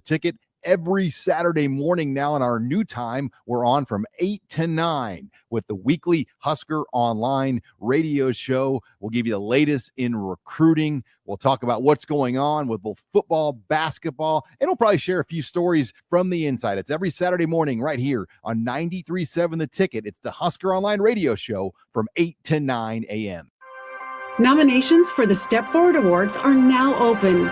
Ticket. Every Saturday morning now in our new time, we're on from 8 to 9 with the weekly Husker Online radio show. We'll give you the latest in recruiting. We'll talk about what's going on with both football, basketball, and we'll probably share a few stories from the inside. It's every Saturday morning right here on 93.7 The Ticket. It's the Husker Online radio show from 8 to 9 a.m. Nominations for the Step Forward Awards are now open.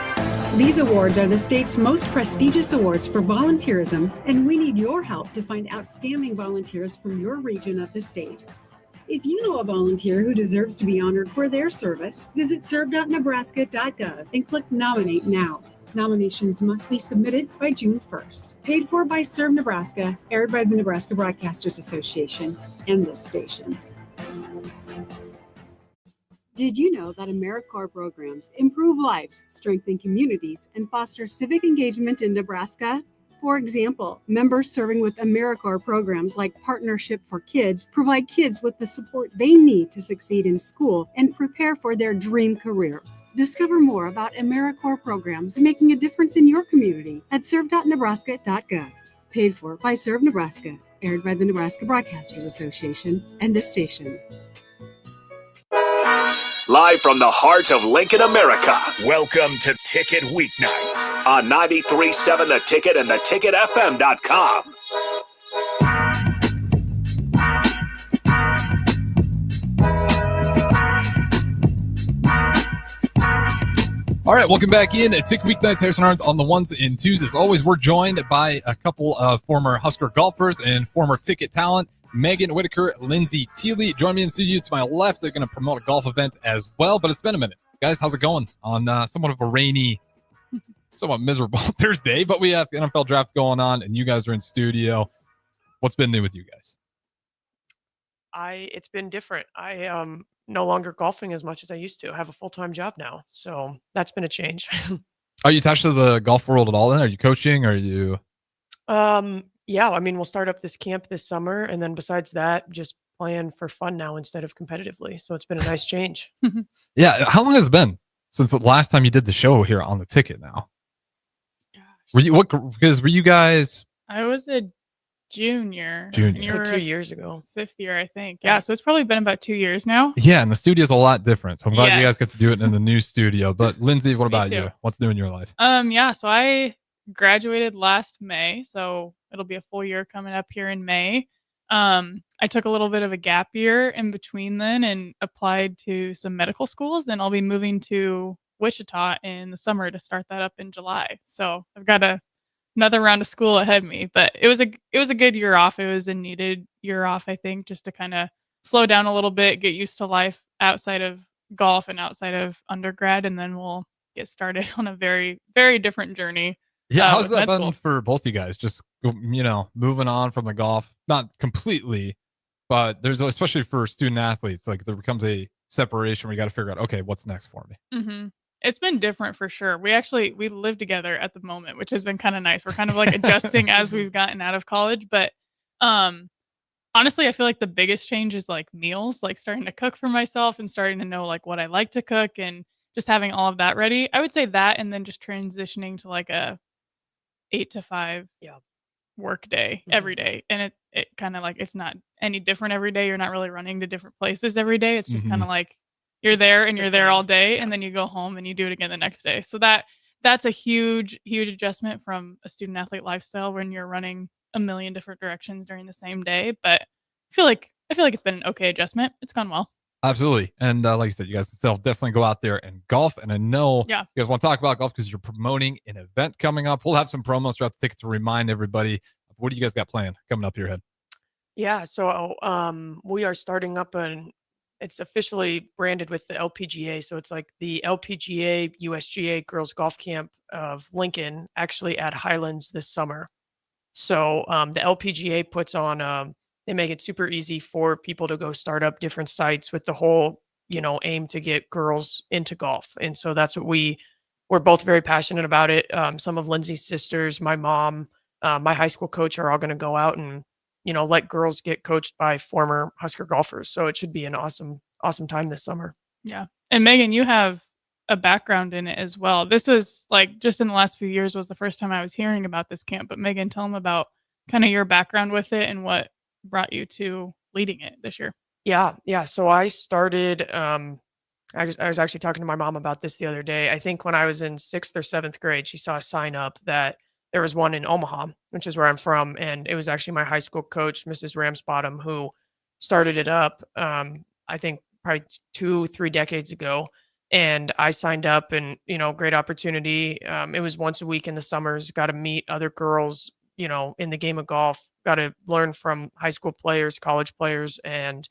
These awards are the state's most prestigious awards for volunteerism, and we need your help to find outstanding volunteers from your region of the state. If you know a volunteer who deserves to be honored for their service, visit serve.nebraska.gov and click Nominate Now. Nominations must be submitted by June 1st. Paid for by Serve Nebraska, aired by the Nebraska Broadcasters Association and this station. Did you know that AmeriCorps programs improve lives, strengthen communities, and foster civic engagement in Nebraska? For example, members serving with AmeriCorps programs like Partnership for Kids provide kids with the support they need to succeed in school and prepare for their dream career. Discover more about AmeriCorps programs making a difference in your community at serve.nebraska.gov. Paid for by Serve Nebraska, aired by the Nebraska Broadcasters Association and this station. Live from the heart of Lincoln, America, welcome to Ticket Weeknights on 93.7 The Ticket and theticketfm.com. All right, welcome back in at Ticket Weeknights. Harrison Arns on the ones and twos. As always, we're joined by a couple of former Husker golfers and former Ticket talent. Megan Whittaker, Lindsey Thiele, join me in the studio to my left. They're going to promote a golf event as well, but it's been a minute. Guys, how's it going on somewhat of a rainy, somewhat miserable Thursday, but we have the NFL draft going on, and you guys are in studio. What's been new with you guys? It's been different. I am no longer golfing as much as I used to. I have a full-time job now, so that's been a change. Are you attached to the golf world at all then? Are you coaching? Are you... Yeah, I mean, we'll start up this camp this summer, and then besides that, just playing for fun now instead of competitively. So it's been a nice change. Yeah, how long has it been since the last time you did the show here on the Ticket now? Gosh. Were you guys... I was a junior. Junior. And you were 2 years ago. Fifth year, I think. Yeah, so it's probably been about 2 years now. Yeah, and the studio's a lot different. So I'm glad you guys Yes. get to do it in the new studio. But Lindsey, what about too. you? What's new in your life? Yeah, so I graduated last May, so it'll be a full year coming up here in May. I took a little bit of a gap year in between then and applied to some medical schools, and I'll be moving to Wichita in the summer to start that up in July. So I've got another round of school ahead of me, but it was a good year off. It was a needed year off, I think, just to kind of slow down a little bit, get used to life outside of golf and outside of undergrad, and then we'll get started on a very, very different journey. Yeah, how's that been school. for both you guys? Just, moving on from the golf, not completely, but there's, especially for student athletes, like there becomes a separation where you got to figure out, okay, what's next for me? Mm-hmm. It's been different for sure. We live together at the moment, which has been kind of nice. We're kind of like adjusting as we've gotten out of college. But honestly, I feel like the biggest change is like meals, like starting to cook for myself and starting to know like what I like to cook and just having all of that ready. I would say that, and then just transitioning to like a 8 to 5 work day every day. And it kind of like, it's not any different every day. You're not really running to different places every day. It's just kind of like you're there and you're there all day, and then you go home and you do it again the next day. So that's a huge, huge adjustment from a student athlete lifestyle when you're running a million different directions during the same day. But I feel like it's been an okay adjustment. It's gone well. Absolutely. And like you said, you guys still definitely go out there and golf. And I know you guys want to talk about golf because you're promoting an event coming up. We'll have some promos throughout the Ticket to remind everybody. What do you guys got planned coming up your head? Yeah, so we are starting up it's officially branded with the LPGA. So it's like the LPGA USGA Girls Golf Camp of Lincoln, actually at Highlands this summer. So the LPGA puts on, they make it super easy for people to go start up different sites with the whole, aim to get girls into golf. And so that's what we're both very passionate about it. Some of Lindsay's sisters, my mom, my high school coach are all going to go out and, let girls get coached by former Husker golfers. So it should be an awesome time this summer. Yeah. And Megan, you have a background in it as well. This was like just in the last few years was the first time I was hearing about this camp. But Megan, tell them about kind of your background with it and what brought you to leading it this year. Yeah. So I started. I was actually talking to my mom about this the other day. I think when I was in 6th or 7th grade, she saw a sign up that there was one in Omaha, which is where I'm from, and it was actually my high school coach, Mrs. Ramsbottom, who started it up. I think probably 2-3 decades ago, and I signed up, and great opportunity. It was once a week in the summers. Got to meet other girls, in the game of golf. Got to learn from high school players, college players, and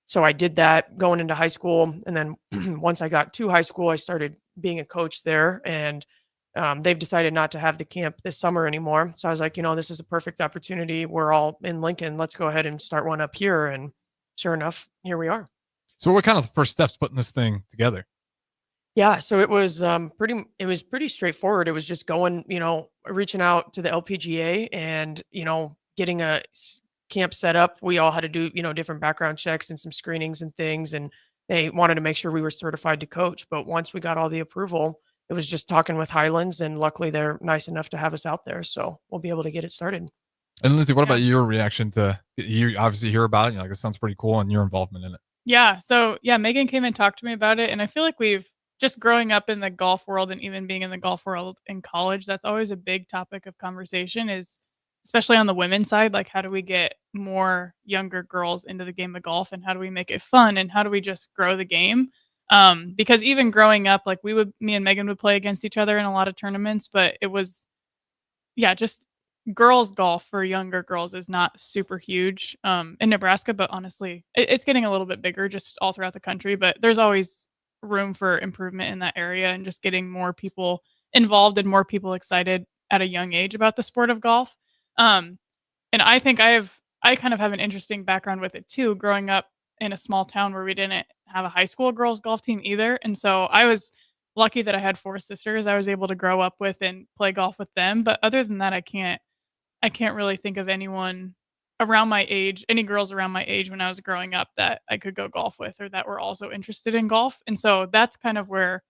so I did that going into high school. And then once I got to high school, I started being a coach there. And they've decided not to have the camp this summer anymore. So I was like, this is a perfect opportunity. We're all in Lincoln. Let's go ahead and start one up here. And sure enough, here we are. So what kind of the first steps putting this thing together? Yeah, so it was pretty straightforward. It was just going, reaching out to the LPGA and, getting a camp set up. We all had to do, different background checks and some screenings and things. And they wanted to make sure we were certified to coach. But once we got all the approval, it was just talking with Highlands, and luckily they're nice enough to have us out there. So we'll be able to get it started. And Lindsay, what about your reaction to, you obviously hear about it, and you're like, this sounds pretty cool, and your involvement in it? Yeah. So Megan came and talked to me about it. And I feel like we've just growing up in the golf world and even being in the golf world in college, that's always a big topic of conversation, is especially on the women's side, like how do we get more younger girls into the game of golf, and how do we make it fun, and how do we just grow the game? Because even growing up, like me and Megan would play against each other in a lot of tournaments, but it was, just girls golf for younger girls is not super huge in Nebraska, but honestly, it's getting a little bit bigger just all throughout the country, but there's always room for improvement in that area, and just getting more people involved and more people excited at a young age about the sport of golf. And I think I kind of have an interesting background with it too, growing up in a small town where we didn't have a high school girls golf team either. And so I was lucky that I had 4 sisters I was able to grow up with and play golf with them. But other than that, I can't really think of anyone around my age, any girls around my age when I was growing up that I could go golf with or that were also interested in golf. And so that's kind of where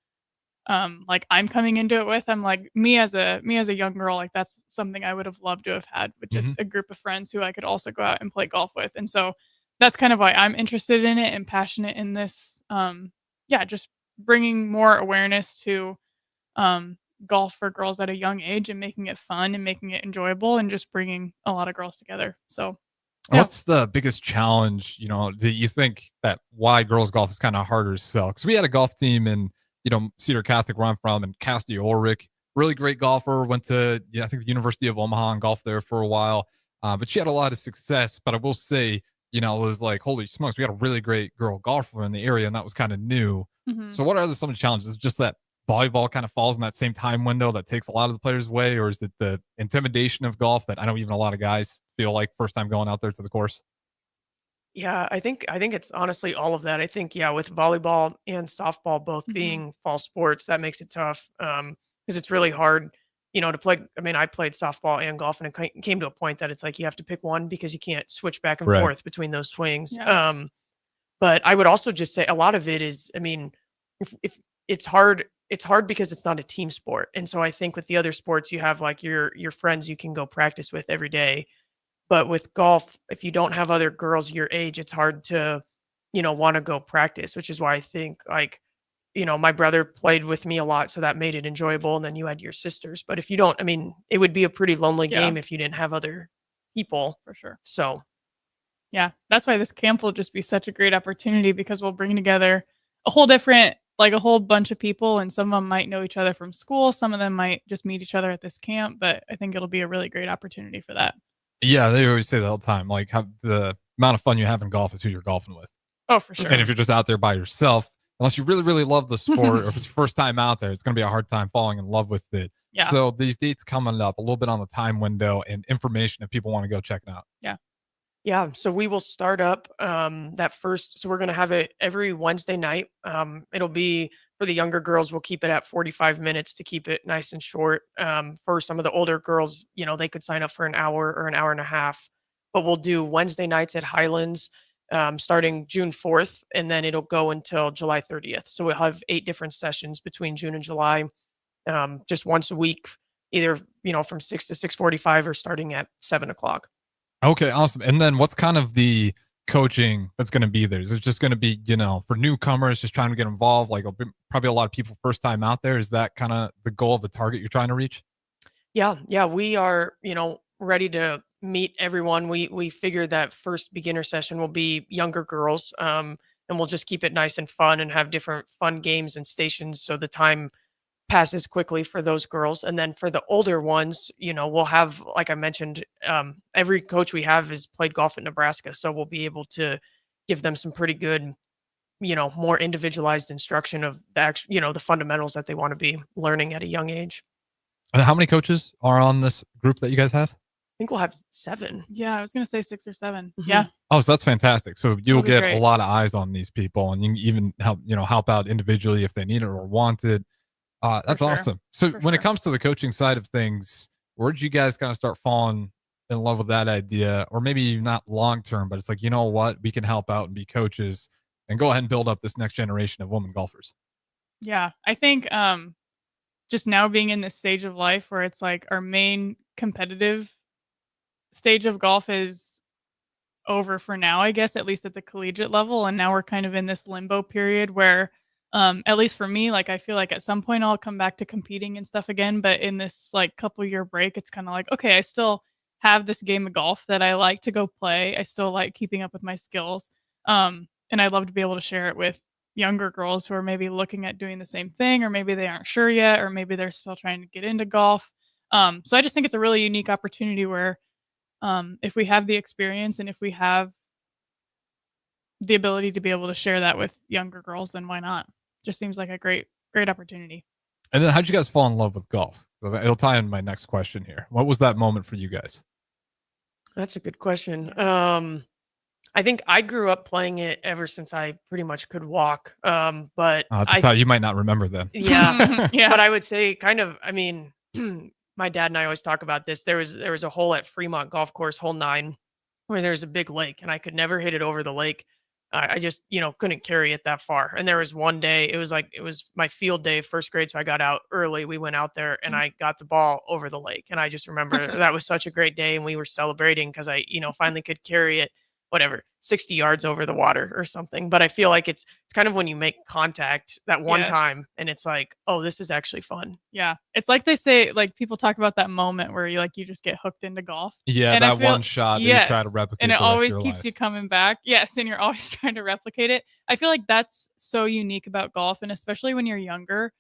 like I'm coming into it with. I'm like, me as a young girl, like that's something I would have loved to have had with just a group of friends who I could also go out and play golf with. And so that's kind of why I'm interested in it and passionate in this. Just bringing more awareness to golf for girls at a young age and making it fun and making it enjoyable and just bringing a lot of girls together. So what's the biggest challenge, that you think that why girls golf is kind of harder to sell? Because we had a golf team in Cedar Catholic, where I'm from, and Cassie Ulrich, really great golfer, went to, I think the University of Omaha and golfed there for a while. But she had a lot of success. But I will say, it was like, holy smokes, we got a really great girl golfer in the area, and that was kind of new. So what are some of the challenges? Is it just that volleyball kind of falls in that same time window that takes a lot of the players away, or is it the intimidation of golf that I know even a lot of guys feel like first time going out there to the course? Yeah, I think it's honestly all of that. I think, with volleyball and softball both being fall sports, that makes it tough because it's really hard, to play. I mean, I played softball and golf, and it came to a point that it's like you have to pick one because you can't switch back and forth between those swings. Yeah. But I would also just say a lot of it is, I mean, if it's hard because it's not a team sport. And so I think with the other sports, you have like your friends you can go practice with every day. But with golf, if you don't have other girls your age, it's hard to, want to go practice, which is why I think like, my brother played with me a lot, so that made it enjoyable. And then you had your sisters. But if you don't, I mean, it would be a pretty lonely game if you didn't have other people. For sure. So, yeah, that's why this camp will just be such a great opportunity, because we'll bring together a whole bunch of people, and some of them might know each other from school. Some of them might just meet each other at this camp, but I think it'll be a really great opportunity for that. Yeah, they always say that all the time. Like, how the amount of fun you have in golf is who you're golfing with. Oh, for sure. And if you're just out there by yourself, unless you really, really love the sport, or if it's your first time out there, it's going to be a hard time falling in love with it. Yeah. So these dates coming up, a little bit on the time window and information if people want to go check it out. Yeah. Yeah, so we will start up so we're going to have it every Wednesday night. It'll be for the younger girls, we'll keep it at 45 minutes to keep it nice and short. For some of the older girls, they could sign up for an hour or an hour and a half. But we'll do Wednesday nights at Highlands, starting June 4th, and then it'll go until July 30th. So we'll have 8 different sessions between June and July, just once a week, either, from 6 to 6:45 or starting at 7 o'clock. Okay, awesome. And then what's kind of the coaching that's going to be there? Is it just going to be, for newcomers just trying to get involved? Like probably a lot of people first time out there. Is that kind of the goal of the target you're trying to reach? Yeah, we are, ready to meet everyone. We figured that first beginner session will be younger girls, and we'll just keep it nice and fun and have different fun games and stations so the time passes quickly for those girls. And then for the older ones, we'll have, like I mentioned, every coach we have has played golf at Nebraska, so we'll be able to give them some pretty good, more individualized instruction of the actual, the fundamentals that they want to be learning at a young age. And how many coaches are on this group that you guys have? I think we'll have 7. Yeah, I was gonna say 6 or 7. Mhm. Yeah. Oh, so that's fantastic. So you'll be get great. a lot of eyes on these people, and you can even help out individually if they need it or want it. That's sure. awesome. So For when it sure. comes to the coaching side of things, where did you guys kind of start falling in love with that idea? Or maybe not long term, but it's like, you know what, we can help out and be coaches and go ahead and build up this next generation of women golfers. Yeah. I think just now being in this stage of life where it's like our main competitive stage of golf is over for now, I guess, at least at the collegiate level. And now we're kind of in this limbo period where, at least for me, like I feel like at some point I'll come back to competing and stuff again. But in this like couple year break, it's kind of like, okay, I still have this game of golf that I like to go play. I still like keeping up with my skills. And I'd love to be able to share it with younger girls who are maybe looking at doing the same thing, or maybe they aren't sure yet, or maybe they're still trying to get into golf. So I just think it's a really unique opportunity where, if we have the experience and if we have the ability to be able to share that with younger girls, then why not? Just seems like a great opportunity. And then how'd you guys fall in love with golf? So it'll tie in my next question here. What was that moment for you guys? That's a good question. I think I grew up playing it ever since I pretty much could walk. But That's how you might not remember then. yeah, Yeah. but I would say kind of, I mean, my dad and I always talk about this. There was a hole at Fremont Golf Course, hole 9, where there's a big lake, and I could never hit it over the lake. I just, couldn't carry it that far. And there was one day, it was my field day, first grade, so I got out early. We went out there, and I got the ball over the lake. And I just remember that was such a great day, and we were celebrating because I, finally could carry it, whatever, 60 yards over the water or something. But I feel like it's kind of when you make contact that one Yes. time, and it's like, oh, this is actually fun. Yeah. It's like they say, like people talk about that moment where you just get hooked into golf. Yeah, And I that feel- one shot that you Yes. try to replicate. And it the rest of always your keeps life. you coming back. Yes, and you're always trying to replicate it. I feel like that's so unique about golf, and especially when you're younger.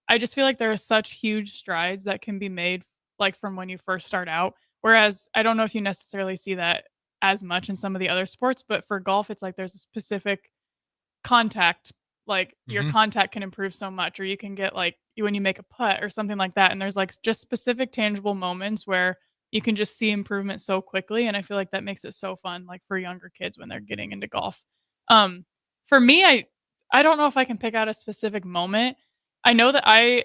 I just feel like there are such huge strides that can be made like from when you first start out. Whereas I don't know if you necessarily see that as much in some of the other sports, but for golf, it's like there's a specific contact, like your Mhm. contact can improve so much, or you can get like when you make a putt or something like that. And there's like just specific tangible moments where you can just see improvement so quickly. And I feel like that makes it so fun, like for younger kids when they're getting into golf. For me, I don't know if I can pick out a specific moment. I know that I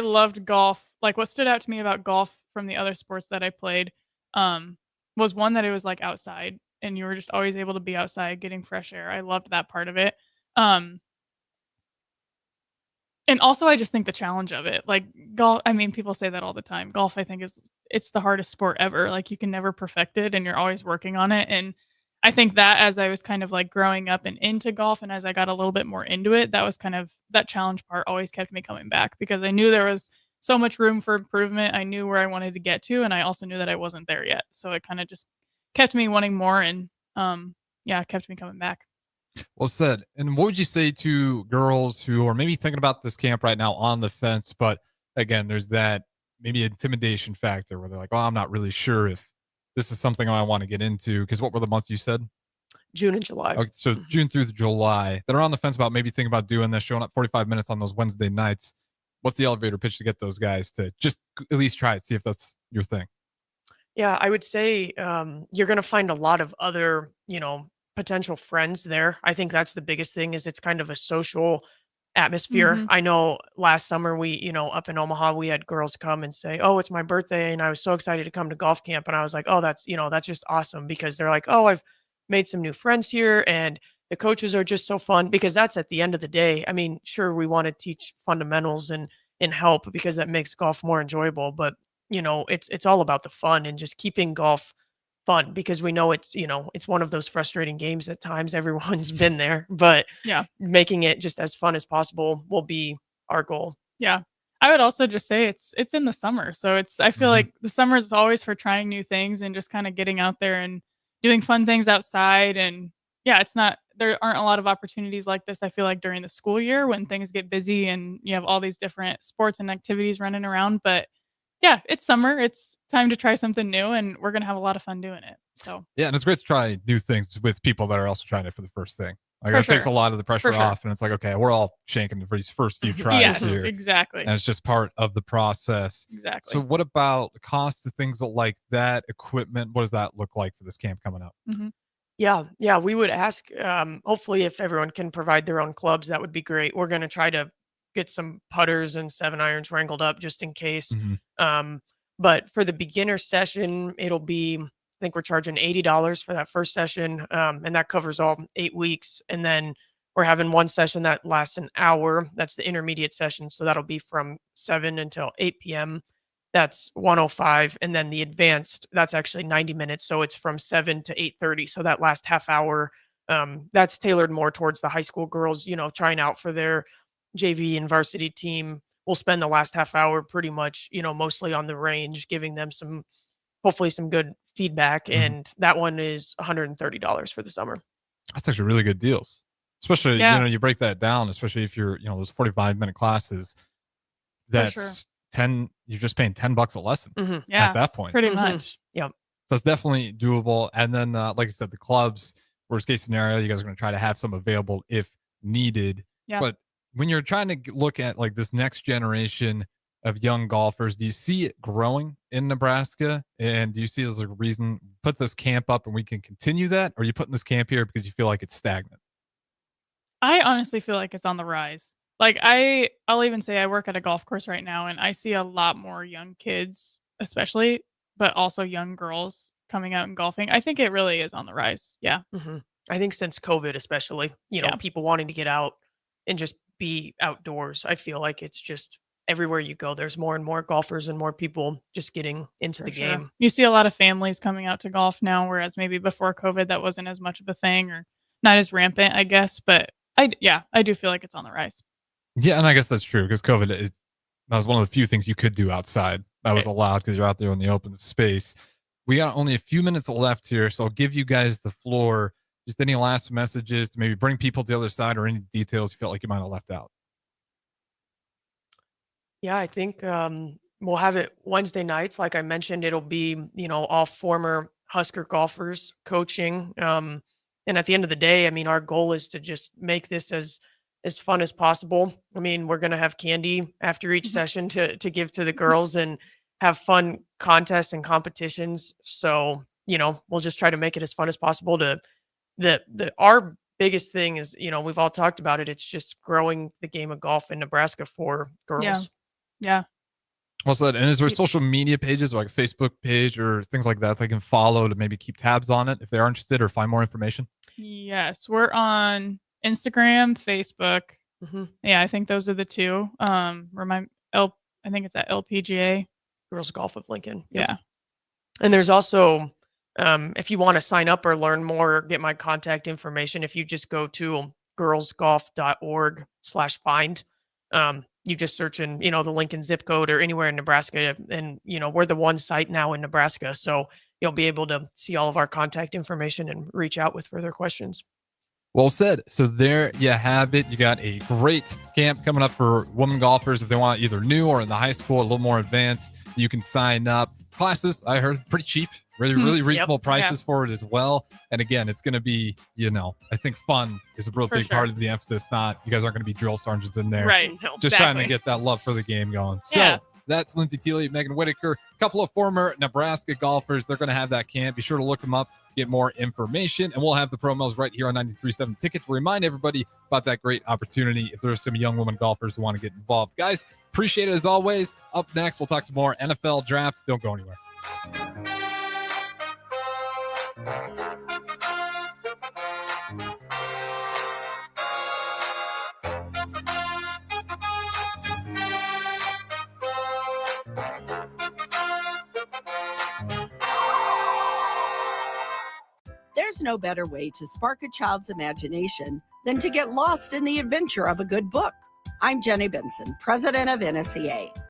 loved golf. Like what stood out to me about golf from the other sports that I played, was one that it was like outside and you were just always able to be outside getting fresh air. I loved that part of it. And also I just think the challenge of it, like golf, I mean, people say that all the time. Golf, I think it's the hardest sport ever. Like you can never perfect it and you're always working on it. And I think that as I was kind of like growing up and into golf and as I got a little bit more into it, that was kind of that challenge part always kept me coming back because I knew there was so much room for improvement. I knew where I wanted to get to, and I also knew that I wasn't there yet. So it kind of just kept me wanting more and kept me coming back. Well said. And what would you say to girls who are maybe thinking about this camp right now on the fence, but again, there's that maybe intimidation factor where they're like, oh, I'm not really sure if this is something I want to get into. Because what were the months you said? June and July. Okay, so June through July. That are on the fence about maybe thinking about doing this, showing up 45 minutes on those Wednesday nights. What's the elevator pitch to get those guys to just at least try it, see if that's your thing? Yeah, I would say you're going to find a lot of other, potential friends there. I think that's the biggest thing is it's kind of a social atmosphere. Mhm. I know last summer we, up in Omaha, we had girls come and say, oh, it's my birthday. And I was so excited to come to golf camp. And I was like, oh, that's just awesome because they're like, oh, I've made some new friends here, and the coaches are just so fun because that's at the end of the day. I mean, sure, we want to teach fundamentals and help because that makes golf more enjoyable, but it's all about the fun and just keeping golf fun because we know it's one of those frustrating games at times. Everyone's been there, but Yeah. making it just as fun as possible will be our goal. Yeah. I would also just say it's in the summer. So I feel like the summer is always for trying new things and just kind of getting out there and doing fun things outside. And yeah, there aren't a lot of opportunities like this, I feel like, during the school year when things get busy and you have all these different sports and activities running around. But yeah, it's summer. It's time to try something new, and we're going to have a lot of fun doing it. So Yeah, and it's great to try new things with people that are also trying it for the first thing. Like, For it takes a sure. lot of the pressure For sure. off, and it's like, okay, we're all shanking for these first few tries yes, here, exactly. and it's just part of the process. Exactly. So what about the cost of things like that, equipment? What does that look like for this camp coming up? Yeah, we would ask, hopefully if everyone can provide their own clubs, that would be great. We're going to try to get some putters and 7-irons wrangled up just in case. But for the beginner session, it'll be, I think we're charging $80 for that first session. And that covers all 8 weeks. And then we're having one session that lasts an hour. That's the intermediate session. So that'll be from 7 until 8 p.m. That's 105. And then the advanced, that's actually 90 minutes. So it's from 7 to 8:30. So that last half hour, that's tailored more towards the high school girls, trying out for their JV and varsity team. We'll spend the last half hour pretty much, mostly on the range, giving them hopefully some good feedback. And that one is $130 for the summer. That's actually really good deals. Especially, Yeah. you break that down, especially if you're, those 45-minute classes, that's sure. 10, you're just paying $10 a lesson Yeah. at that point. Pretty much. Yep. So it's definitely doable. And then, like I said, the clubs, worst case scenario, you guys are going to try to have some available if needed. Yeah. But when you're trying to look at like this next generation of young golfers, do you see it growing in Nebraska? And do you see it as a reason put this camp up and we can continue that? Or are you putting this camp here because you feel like it's stagnant? I honestly feel like it's on the rise. Like I'll even say I work at a golf course right now, and I see a lot more young kids, especially, but also young girls coming out and golfing. I think it really is on the rise. Yeah. I think since COVID, especially, Yeah. people wanting to get out and just be outdoors. I feel like it's just everywhere you go, there's more and more golfers and more people just getting into the For sure. game. You see a lot of families coming out to golf now, whereas maybe before COVID that wasn't as much of a thing or not as rampant, I guess. But I do feel like it's on the rise. Yeah, and I guess that's true because COVID, that was one of the few things you could do outside that was allowed because you're out there in the open space. We got only a few minutes left here, so I'll give you guys the floor. Just any last messages to maybe bring people to the other side or any details you felt like you might have left out. Yeah, I think we'll have it Wednesday nights. Like I mentioned, it'll be, all former Husker golfers coaching. And at the end of the day, I mean, our goal is to just make this as fun as possible. I mean, we're going to have candy after each session to give to the girls and have fun contests and competitions. So, we'll just try to make it as fun as possible. Our biggest thing is, we've all talked about it. It's just growing the game of golf in Nebraska for girls. Yeah. Well said. And is there social media pages like a Facebook page or things like that they can follow to maybe keep tabs on it if they are interested or find more information? Yes. We're on Instagram, Facebook. Yeah, I think those are the two. I think it's at LPGA. Girls Golf of Lincoln. Yeah. And there's also, if you want to sign up or learn more or get my contact information, if you just go to girlsgolf.org/find, you just search in, the Lincoln zip code or anywhere in Nebraska. And, we're the one site now in Nebraska. So you'll be able to see all of our contact information and reach out with further questions. Well said. So there you have it. You got a great camp coming up for women golfers. If they want either new or in the high school, a little more advanced, you can sign up. Classes, I heard, pretty cheap. Really reasonable prices for it as well. And again, it's going to be, I think fun is a real big part of the emphasis. You guys aren't going to be drill sergeants in there. Right. Just trying to get that love for the game going. So that's Lindsey Thiele, Megan Whittaker, a couple of former Nebraska golfers. They're going to have that camp. Be sure to look them up, get more information, and we'll have the promos right here on 93.7 Ticket to remind everybody about that great opportunity if there's some young women golfers who want to get involved. Guys, appreciate it as always. Up next, we'll talk some more NFL draft. Don't go anywhere. There's no better way to spark a child's imagination than to get lost in the adventure of a good book. I'm Jenny Benson, president of NSEA.